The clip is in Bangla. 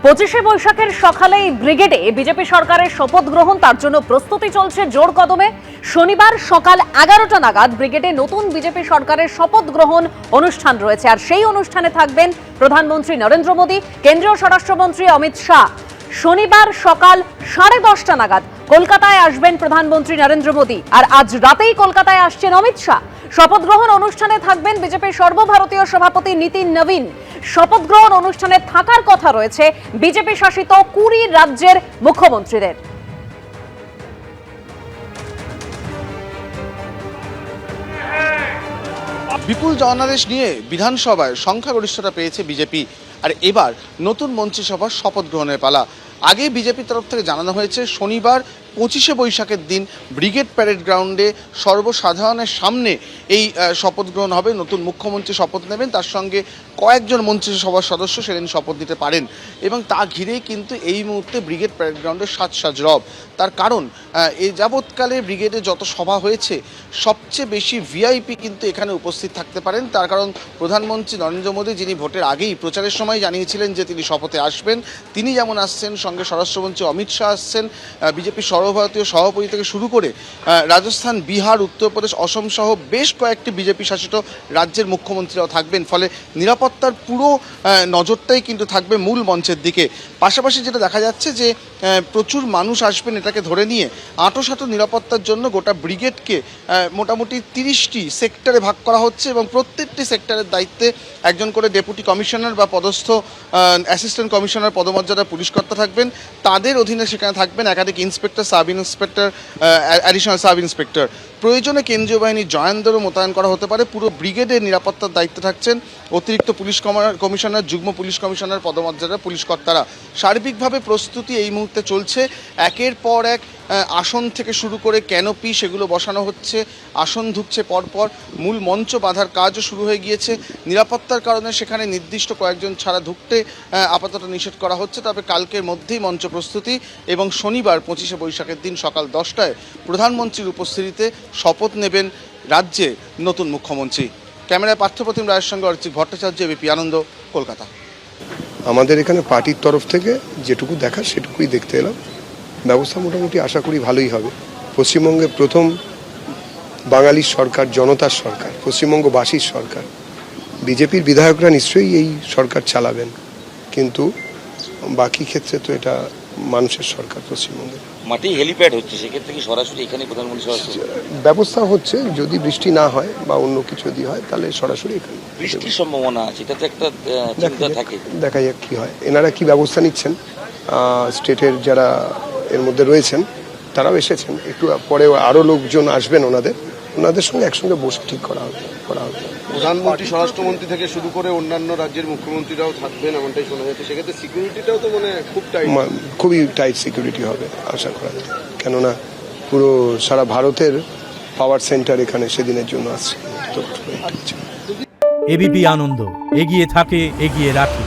25শে বৈশাখের সকালেই ব্রিগেডে বিজেপি সরকারের শপথ গ্রহণ, তার জন্য প্রস্তুতি চলছে জোর কদমে। শনিবার সকাল 11টা নাগাদ ব্রিগেডে নতুন বিজেপি সরকারের শপথ গ্রহণ অনুষ্ঠান রয়েছে, আর সেই অনুষ্ঠানে থাকবেন প্রধানমন্ত্রী নরেন্দ্র মোদী, কেন্দ্রীয় স্বরাষ্ট্রমন্ত্রী অমিত শাহ। শনিবার সকাল 10:30 নাগাদ কলকাতায় আসবেন প্রধানমন্ত্রী নরেন্দ্র মোদী, আর আজ রাতেই কলকাতায় আসছেন অমিত শাহ। শপথ গ্রহণ অনুষ্ঠানে থাকবেন বিজেপির সর্বভারতীয় সভাপতি নীতিন নবীন। শপথ গ্রহণ অনুষ্ঠানে থাকার কথা রয়েছে বিজেপি শাসিত 20 রাজ্যের মুখ্যমন্ত্রীদের। বিপুল জনাদেশ নিয়ে বিধানসভায় সংখ্যাগরিষ্ঠতা পেয়েছে বিজেপি, আর এবার নতুন মন্ত্রিসভার শপথ গ্রহণের পালা। আগে বিজেপির তরফ থেকে জানানো হয়েছে শনিবার 25শে বৈশাখের দিন ব্রিগেড প্যারেড গ্রাউন্ডে সর্বসাধারণের সামনে এই শপথ গ্রহণ হবে। নতুন মুখ্যমন্ত্রী শপথ নেবেন, তার সঙ্গে কয়েকজন মন্ত্রিসভার সদস্য সেদিন শপথ নিতে পারেন, এবং তা ঘিরেই কিন্তু এই মুহূর্তে ব্রিগেড প্যারেড গ্রাউন্ডে সাজ রব। তার কারণ এই যাবৎকালে ব্রিগেডে যত সভা হয়েছে সবচেয়ে বেশি ভিআইপি কিন্তু এখানে উপস্থিত থাকতে পারেন। তার কারণ প্রধানমন্ত্রী নরেন্দ্র মোদী, যিনি ভোটের আগেই প্রচারের সময় জানিয়েছিলেন যে তিনি শপথে আসবেন, তিনি যেমন আসছেন, সঙ্গে স্বরাষ্ট্রমন্ত্রী অমিত শাহ আসছেন, বিজেপির সর্বভারতীয় সভাপতি থেকে শুরু করে রাজস্থান, বিহার, উত্তরপ্রদেশ, অসম সহ বেশ কয়েকটি বিজেপি শাসিত রাজ্যের মুখ্যমন্ত্রীরাও থাকবেন। ফলে নিরাপত্তার পুরো নজরটাই কিন্তু থাকবে মূল মঞ্চের দিকে। পাশাপাশি যেটা দেখা যাচ্ছে যে প্রচুর মানুষ আসবেন, এটাকে ধরে নিয়ে আঁটোসাঁটো নিরাপত্তার জন্য গোটা ব্রিগেডকে মোটামুটি 30টি সেক্টরে ভাগ করা হচ্ছে, এবং প্রত্যেকটি সেক্টরের দায়িত্বে একজন করে ডেপুটি কমিশনার বা পদস্থ অ্যাসিস্ট্যান্ট কমিশনার পদমর্যাদার পুলিশকর্তা থাকবেন। তাদের অধীনে সেখানে থাকবেন একাধিক inspector, sub inspector, additional sub inspector. প্রয়োজনে কেন্দ্রীয় বাহিনীর জওয়ানদেরও মোতায়েন করা হতে পারে। পুরো ব্রিগেডের নিরাপত্তার দায়িত্বে থাকছেন অতিরিক্ত পুলিশ কমিশনার, যুগ্ম পুলিশ কমিশনার পদমর্যাদার পুলিশকর্তারা। সার্বিকভাবে প্রস্তুতি এই মুহূর্তে চলছে। একের পর এক আসন থেকে শুরু করে ক্যানোপি সেগুলো বসানো হচ্ছে, আসন ঢুকছে পরপর, মূল মঞ্চ বাঁধার কাজও শুরু হয়ে গিয়েছে। নিরাপত্তার কারণে সেখানে নির্দিষ্ট কয়েকজন ছাড়া ঢুকতে আপাতত নিষেধ করা হচ্ছে। তবে কালকের মধ্যেই মঞ্চ প্রস্তুতি, এবং শনিবার 25শে বৈশাখের দিন সকাল 10টায় প্রধানমন্ত্রীর উপস্থিতিতে শপথ নেবেন রাজ্যে নতুন মুখ্যমন্ত্রী। ক্যামেরায় পার্থপ্রতিম রায়ের সঙ্গে অরিজিৎ ভট্টাচার্য, এবিপি আনন্দ, কলকাতা। আমাদের এখানে পার্টির তরফ থেকে যেটুকু দেখার সেটুকুই দেখতে এলাম। ব্যবস্থা মোটামুটি আশা করি ভালোই হবে। পশ্চিমবঙ্গে প্রথম বাঙালির সরকার, জনতার সরকার, পশ্চিমবঙ্গবাসীর সরকার। বিজেপির বিধায়করা নিশ্চয়ই এই সরকার চালাবেন, কিন্তু বাকি ক্ষেত্রে তো এটা মানুষের সরকার পশ্চিমবঙ্গে। মাটি হেলিপ্যাড হচ্ছে, সেক্ষেত্রে কি সরাসরি এখানে প্রধানমন্ত্রী ব্যবস্থা হচ্ছে, যদি বৃষ্টি না হয় বা অন্য কিছু যদি হয় তাহলে সরাসরি এখানে বৃষ্টির সম্ভাবনা আছে, এটা তো একটা চিন্তা থাকে। দেখা যাক কি হয়, এনারা কি ব্যবস্থা নিচ্ছেন। স্টেটের যারা এর মধ্যে রয়েছেন তারাও এসেছেন, একটু পরে আরও লোকজন আসবেন, ওনাদের সঙ্গে একসঙ্গে বসে ঠিক করা হবে। প্রধানমন্ত্রী, স্বরাষ্ট্রমন্ত্রী থেকে শুরু করে অন্যান্য রাজ্যের মুখ্যমন্ত্রীরাও থাকবেন এমনটাই শোনা যাচ্ছে। সেক্ষেত্রে সিকিউরিটিটাও তো খুবই টাইট সিকিউরিটি হবে আশা করা যায়, কেননা পুরো সারা ভারতের পাওয়ার সেন্টার এখানে সেদিনের জন্য আসছে। এবিপি আনন্দ, এগিয়ে থাকে, এগিয়ে রাখে।